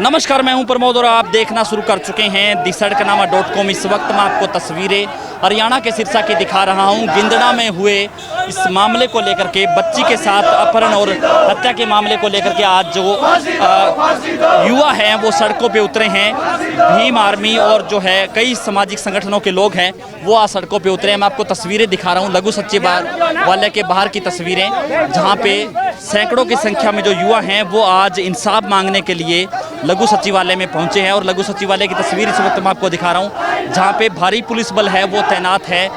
नमस्कार, मैं हूं प्रमोद और आप देखना शुरू कर चुके हैं दी-सड़कनामा.com। इस वक्त मैं आपको तस्वीरें हरियाणा के सिरसा की दिखा रहा हूं। गिंदड़ा में हुए इस मामले को लेकर के, बच्ची के साथ अपहरण और हत्या के मामले को लेकर के आज जो युवा हैं वो सड़कों पे उतरे हैं। भीम आर्मी और जो है कई सामाजिक संगठनों के लोग हैं वो आज सड़कों पे उतरे हैं। मैं आपको तस्वीरें दिखा रहा हूँ लघु सचिवालय के बाहर की तस्वीरें, जहाँ पे सैकड़ों की संख्या में जो युवा हैं वो आज इंसाफ मांगने के लिए लघु सचिवालय में पहुंचे हैं। और लघु सचिवालय की तस्वीर इस वक्त मैं आपको दिखा रहा हूं, जहां पे भारी पुलिस बल है वो तैनात है।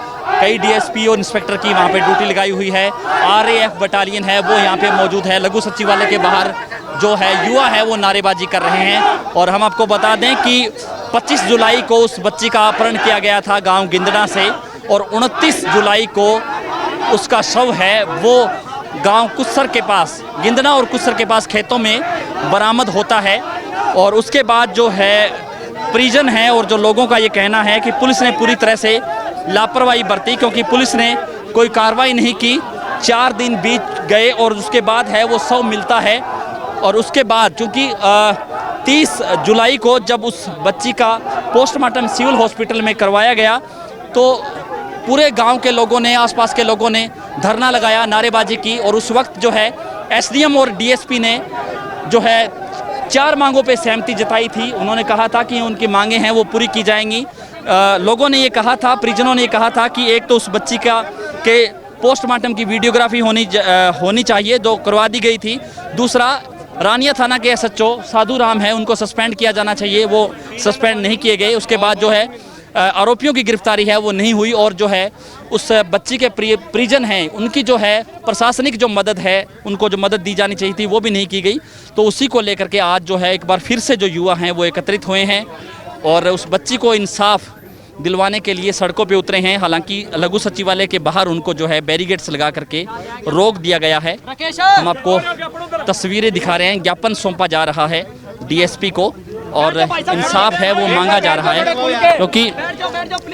कई डीएसपी और इंस्पेक्टर की वहां पे ड्यूटी लगाई हुई है। आरएएफ बटालियन है वो यहां पे मौजूद है। लघु सचिवालय के बाहर जो है युवा है वो नारेबाजी कर रहे हैं। और हम आपको बता दें कि 25 जुलाई को उस बच्ची का अपहरण किया गया था गाँव गिंदड़ा से, और 29 जुलाई को उसका शव है वो गाँव कुस्सर के पास, गिंदड़ा और कुस्सर के पास खेतों में बरामद होता है। और उसके बाद जो है परिजन है और जो लोगों का ये कहना है कि पुलिस ने पूरी तरह से लापरवाही बरती, क्योंकि पुलिस ने कोई कार्रवाई नहीं की। 4 दिन बीत गए और उसके बाद है वो शव मिलता है। और उसके बाद चूँकि 30 जुलाई को जब उस बच्ची का पोस्टमार्टम सिविल हॉस्पिटल में करवाया गया तो पूरे गांव के लोगों ने, आसपास के लोगों ने धरना लगाया, नारेबाजी की। और उस वक्त जो है एसडीएम और डीएसपी ने जो है 4 मांगों पे सहमति जताई थी। उन्होंने कहा था कि उनकी मांगें हैं वो पूरी की जाएंगी। लोगों ने ये कहा था, परिजनों ने ये कहा था कि एक तो उस बच्ची के पोस्टमार्टम की वीडियोग्राफी होनी चाहिए जो करवा दी गई थी। दूसरा, रानिया थाना के एसएचओ साधु राम है उनको सस्पेंड किया जाना चाहिए, वो सस्पेंड नहीं किए गए। उसके बाद जो है आरोपियों की गिरफ्तारी है वो नहीं हुई। और जो है उस बच्ची के परिजन हैं उनकी जो है प्रशासनिक जो मदद है, उनको जो मदद दी जानी चाहिए थी वो भी नहीं की गई। तो उसी को लेकर के आज जो है एक बार फिर से जो युवा हैं वो एकत्रित हुए हैं और उस बच्ची को इंसाफ दिलवाने के लिए सड़कों पे उतरे हैं। हालांकि लघु सचिवालय के बाहर उनको जो है बैरिकेड्स लगा करके रोक दिया गया है। हम आपको तस्वीरें दिखा रहे हैं। ज्ञापन सौंपा जा रहा है डीएसपी को और इंसाफ है वो मांगा जा रहा है, क्योंकि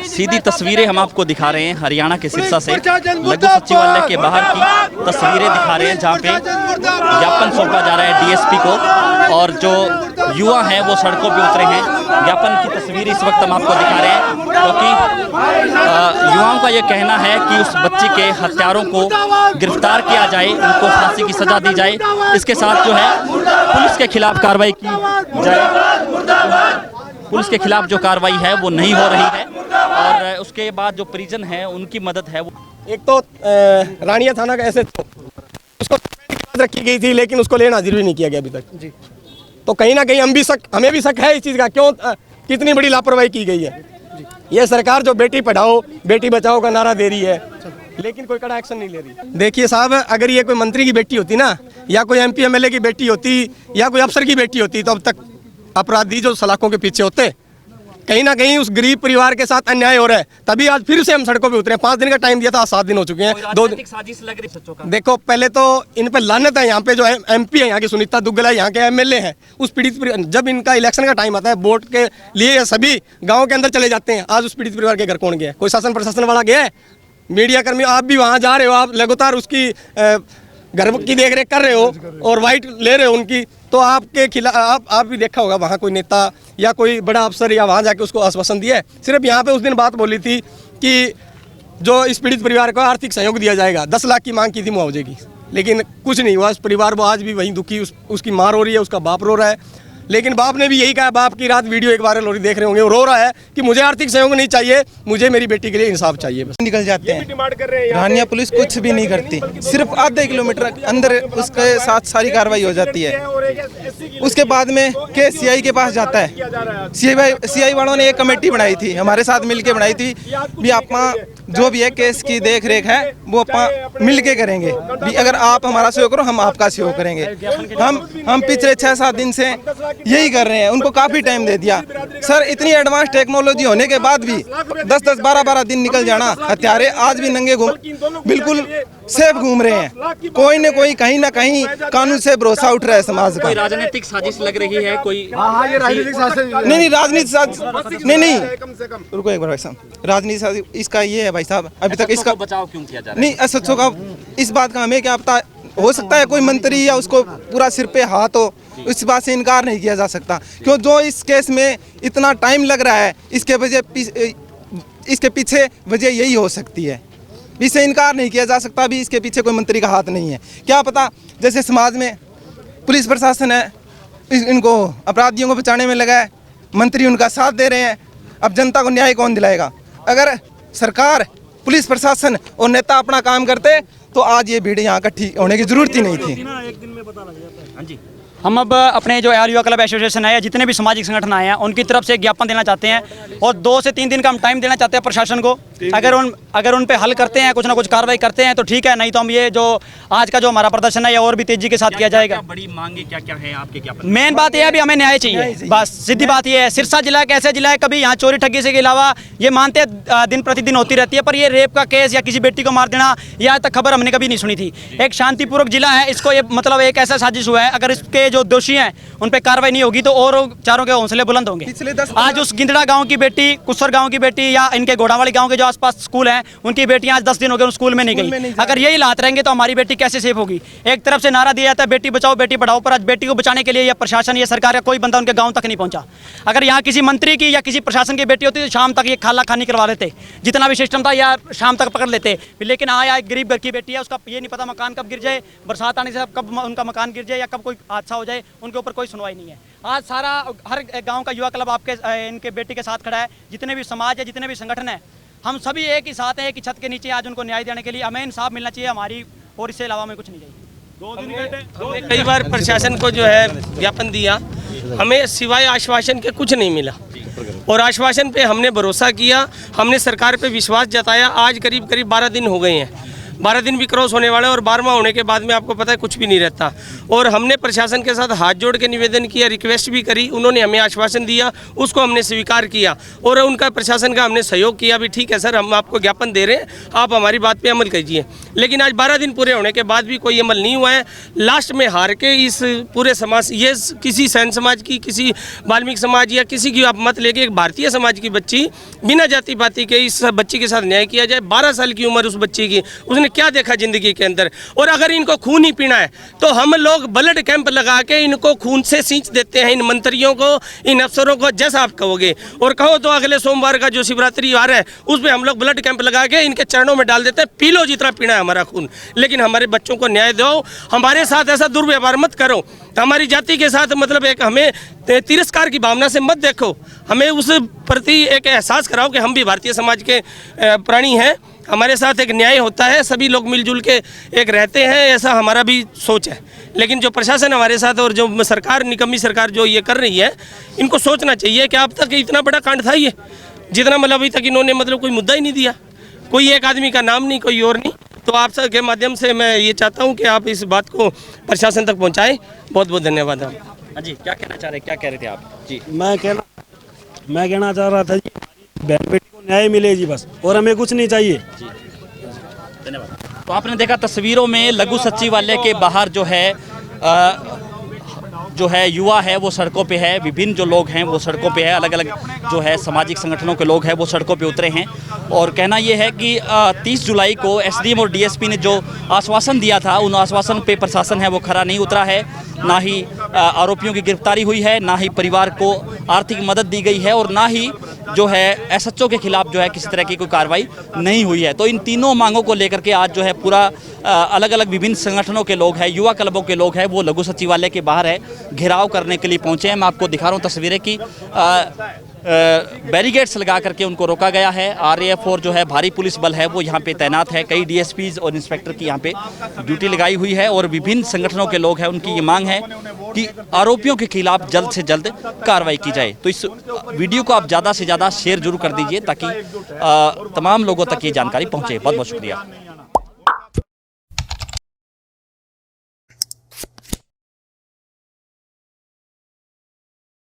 सीधी तस्वीरें हम आपको दिखा रहे हैं हरियाणा के सिरसा से। लघु सचिवालय के बाहर की तस्वीरें दिखा रहे हैं जहाँ पे ज्ञापन सौंपा जा रहा है डीएसपी को, और जो युवा हैं वो सड़कों पे उतरे हैं। ज्ञापन की तस्वीर इस वक्त हम आपको दिखा रहे हैं, क्योंकि युवाओं का ये कहना है कि उस बच्ची के हत्यारों को गिरफ्तार किया जाए, उनको फांसी की सजा दी जाए। इसके साथ जो है पुलिस के खिलाफ कार्रवाई की जाए। पुलिस के खिलाफ जो कार्रवाई है वो नहीं हो रही है। और उसके बाद जो परिजन है उनकी मदद है वो, एक तो रानिया थाना का एसएचओ, उसको रखी गई थी लेकिन उसको लेना हाजिर भी नहीं किया गया अभी तक जी। तो कहीं ना कहीं हमें भी शक है इस चीज़ का, क्यों कितनी बड़ी लापरवाही की गई है। ये सरकार जो बेटी पढ़ाओ बेटी बचाओ का नारा दे रही है लेकिन कोई कड़ा एक्शन नहीं ले रही। देखिए साहब, अगर ये कोई मंत्री की बेटी होती ना, या कोई एमपी एमएलए की बेटी होती, या कोई अफसर की बेटी होती, तो अब तक अपराधी जो सलाखों के पीछे होते। कहीं ना कहीं उस गरीब परिवार के साथ अन्याय हो रहा है, तभी आज फिर से हम सड़कों पे उतरे। 5 दिन का टाइम दिया था, 7 दिन हो चुके हैं। 2 दिन साजिश लग रही। देखो, पहले तो इन पे लानत है। यहाँ पे जो एमपी है, यहाँ की सुनीता दुग्गल है, यहाँ के एमएलए हैं, उस पीड़ित जब इनका इलेक्शन का टाइम आता है वोट के लिए सभी गाँव के अंदर चले जाते हैं। आज उस पीड़ित परिवार के घर कौन गया? कोई शासन प्रशासन वाला गया है? मीडिया कर्मी आप भी वहाँ जा रहे हो, आप लगातार उसकी घर की देख रेख कर रहे हो और वाइट ले रहे हो उनकी, तो आपके खिलाफ आप भी देखा होगा वहाँ कोई नेता या कोई बड़ा अफसर या वहाँ जाके उसको आश्वासन दिया है? सिर्फ यहाँ पे उस दिन बात बोली थी कि जो इस पीड़ित परिवार को आर्थिक सहयोग दिया जाएगा, 10 लाख की मांग की थी मुआवजे की, लेकिन कुछ नहीं हुआ। उस परिवार वो आज भी वहीं दुखी, उसकी माँ रो रही है, उसका बाप रो रहा है। लेकिन बाप ने भी यही कहा, बाप की रात वीडियो एक वायरल हो रही, देख रहे होंगे, वो रो रहा है कि मुझे आर्थिक सहयोग नहीं चाहिए, मुझे मेरी बेटी के लिए इंसाफ चाहिए। बस निकल जाते हैं। रानिया पुलिस कुछ भी नहीं करती, सिर्फ आधे किलोमीटर अंदर उसके साथ सारी कार्रवाई हो जाती है। उसके बाद में केस सीआई के पास जाता है। सीआई वालों ने एक कमेटी बनाई थी, हमारे साथ मिलके बनाई थी भी आप जो भी है केस की देख रेख है वो आप मिल के करेंगे भी। अगर आप हमारा सहयोग करो, हम आपका सहयोग करेंगे। हम पिछले 6-7 दिन से यही कर रहे हैं। उनको काफ़ी टाइम दे दिया सर। इतनी एडवांस टेक्नोलॉजी होने के बाद भी 10-10, 12-12 दिन निकल जाना। हत्यारे आज भी नंगे बिल्कुल सेफ घूम रहे हैं। कोई न कोई कहीं ना कहीं कानून से भरोसा उठ रहा है समाज का। राजनीतिक साजिश लग रही है कोई? ये राजनीतिक साजिश नहीं, राजनीतिक साजिश नहीं। रुको एक बार भाई साहब, राजनीतिक साजिश इसका ये है भाई साहब, अभी तक इसका बचाव क्यों किया जा रहा है? नहीं, एसएचओ का इस बात का हमें क्या पता हो सकता है कोई मंत्री या उसको पूरा सिर पे हाथ हो, इस बात से इनकार नहीं किया जा सकता। क्यों जो इस केस में इतना टाइम लग रहा है, इसके पीछे वजह यही हो सकती है, इससे इनकार नहीं किया जा सकता। भी इसके पीछे कोई मंत्री का हाथ नहीं है। क्या पता, जैसे समाज में पुलिस प्रशासन है, इनको अपराधियों को बचाने में लगा है, मंत्री उनका साथ दे रहे हैं, अब जनता को न्याय कौन दिलाएगा? अगर सरकार, पुलिस प्रशासन और नेता अपना काम करते तो आज ये भीड़ यहाँ इकट्ठी होने की जरूरत ही नहीं थी। हाँ जी, हम अब अपने जो यार युवा क्लब एसोसिएशन है या जितने भी सामाजिक संगठन आए हैं उनकी तरफ से एक ज्ञापन देना चाहते हैं और 2 से 3 दिन का हम टाइम देना चाहते हैं प्रशासन को। अगर उन पे हल करते हैं, कुछ ना कुछ कार्रवाई करते हैं तो ठीक है, नहीं तो हम ये जो आज का जो हमारा प्रदर्शन है ये और भी तेजी के साथ किया जाएगा। बड़ी मांगे क्या क्या है आपके ज्ञापन? मेन बात यह है, अभी हमें न्याय चाहिए, बस सीधी बात यह है। सिरसा जिला एक ऐसा जिला है, कभी यहाँ चोरी ठगी से के अलावा ये मानते हैं दिन प्रतिदिन होती रहती है, पर ये रेप का केस या किसी बेटी को मार देना, ये आज तक खबर हमने कभी नहीं सुनी थी। एक शांतिपूर्वक जिला है, इसको ये मतलब एक ऐसा साजिश हुआ है, अगर इसके जो दोषी हैं उन पे कार्रवाई नहीं होगी तो और चारों के हौसले बुलंद होंगे। आज उस गिंदड़ा गांव की बेटी, कुसर गांव की बेटी या इनके घोड़ावाली गांव के जो आसपास स्कूल हैं उनकी बेटियां आज 10 दिन हो गए उन स्कूल में नहीं गई। अगर यही हालात रहेंगे तो हमारी बेटी कैसे सेफ होगी? एक तरफ से नारा दिया जाता है बेटी बचाओ बेटी पढ़ाओ, पर आज बेटी को बचाने के लिए या प्रशासन या सरकार या कोई बंदा उनके गाँव तक नहीं पहुंचा। अगर यहाँ किसी मंत्री की या किसी प्रशासन की बेटी होती तो शाम तक ये खाला खानी करवा लेते, जितना भी सिस्टम था, या शाम तक पकड़ लेते। लेकिन हाँ, एक गरीब घर की बेटी है, उसका ये नहीं पता मकान कब गिर जाए, बरसात आने से कब उनका मकान गिर जाए या कब कोई हादसा हो जाए, उनके ऊपर कोई सुनवाई नहीं है। आज सारा हर गांव का युवा क्लब आपके इनके बेटी के साथ खड़ा है, जितने भी समाज है, जितने भी संगठन है, हम सभी एक ही साथ हैं, एक ही छत के नीचे आज उनको न्याय देने के लिए हमें इंसाफ मिलना चाहिए हमारी, और इससे अलावा हमें कुछ नहीं चाहिए। कई बार प्रशासन को जो है ज्ञापन दिया, हमें सिवाय आश्वासन के कुछ नहीं मिला और आश्वासन पे हमने भरोसा किया, हमने सरकार पे विश्वास जताया। आज करीब 12 दिन हो गए हैं, 12 दिन भी क्रॉस होने वाले और 12वां होने के बाद में आपको पता है कुछ भी नहीं रहता। और हमने प्रशासन के साथ हाथ जोड़ के निवेदन किया, रिक्वेस्ट भी करी, उन्होंने हमें आश्वासन दिया, उसको हमने स्वीकार किया और उनका प्रशासन का हमने सहयोग किया भी। ठीक है सर, हम आपको ज्ञापन दे रहे हैं, आप हमारी बात पे अमल कीजिए। लेकिन आज 12 दिन पूरे होने के बाद भी कोई अमल नहीं हुआ है। लास्ट में हार के इस पूरे समाज, ये किसी सैन समाज की, किसी वाल्मीकि समाज या किसी की आप मत लेके, एक भारतीय समाज की बच्ची बिना जाति पाति के इस बच्ची के साथ न्याय किया जाए। 12 साल की उम्र उस बच्ची की, उसने क्या देखा जिंदगी के अंदर? और अगर इनको खून ही पीना है तो हम लोग ब्लड कैंप लगा के इनको खून से सींच देते हैं, इन मंत्रियों को, इन अफसरों को, जैसा आप कहोगे। और कहो तो अगले सोमवार का जो शिवरात्रि वार है उस पर हम लोग ब्लड कैंप लगा के इनके चरणों में डाल देते हैं, पी लो जितना पीना है हमारा खून, लेकिन हमारे बच्चों को न्याय दो। हमारे साथ ऐसा दुर्व्यवहार मत करो, हमारी जाति के साथ मतलब एक हमें तिरस्कार की भावना से मत देखो, हमें उस प्रति एक एहसास कराओ कि हम भी भारतीय समाज के प्राणी हैं, हमारे साथ एक न्याय होता है, सभी लोग मिलजुल के एक रहते हैं, ऐसा हमारा भी सोच है। लेकिन जो प्रशासन हमारे साथ और जो सरकार, निकम्मी सरकार जो ये कर रही है, इनको सोचना चाहिए कि अब तक इतना बड़ा कांड था ये, जितना मतलब अभी तक इन्होंने मतलब कोई मुद्दा ही नहीं दिया, कोई एक आदमी का नाम नहीं, कोई और नहीं। तो आप सबके माध्यम से मैं ये चाहता हूँ कि आप इस बात को प्रशासन तक पहुँचाएँ। बहुत बहुत धन्यवाद। आप हाँ जी, क्या कहना चाह रहे, क्या कह रहे थे आप? जी, मैं कहना चाह रहा था जी, बहन बेटी को न्याय मिले जी बस, और हमें कुछ नहीं चाहिए। धन्यवाद। तो आपने देखा तस्वीरों में लघु सचिवालय के बाहर जो है युवा है वो सड़कों पे है, विभिन्न जो लोग हैं वो सड़कों पे है, अलग अलग जो है सामाजिक संगठनों के लोग हैं वो सड़कों पे उतरे हैं। और कहना ये है कि 30 जुलाई को एसडीएम और डीएसपी ने जो आश्वासन दिया था, उन आश्वासन पे प्रशासन है वो खरा नहीं उतरा है। ना ही आरोपियों की गिरफ्तारी हुई है, ना ही परिवार को आर्थिक मदद दी गई है, और ना ही जो है एसएचओ के खिलाफ जो है किसी तरह की कोई कार्रवाई नहीं हुई है। तो इन तीनों मांगों को लेकर के आज जो है पूरा अलग अलग विभिन्न संगठनों के लोग हैं, युवा क्लबों के लोग हैं, वो लघु सचिवालय के बाहर है, घेराव करने के लिए पहुंचे हैं। मैं आपको दिखा रहा हूं तस्वीरें की बैरिकेड्स लगा करके उनको रोका गया है। आरएएफ और जो है भारी पुलिस बल है वो यहाँ पे तैनात है, कई डीएसपीज और इंस्पेक्टर की यहाँ पे ड्यूटी लगाई हुई है। और विभिन्न संगठनों के लोग हैं, उनकी ये मांग है कि आरोपियों के खिलाफ जल्द से जल्द कार्रवाई की जाए। तो इस वीडियो को आप ज़्यादा से ज़्यादा शेयर जरूर कर दीजिए ताकि तमाम लोगों तक ये जानकारी पहुँचे। बहुत बहुत शुक्रिया।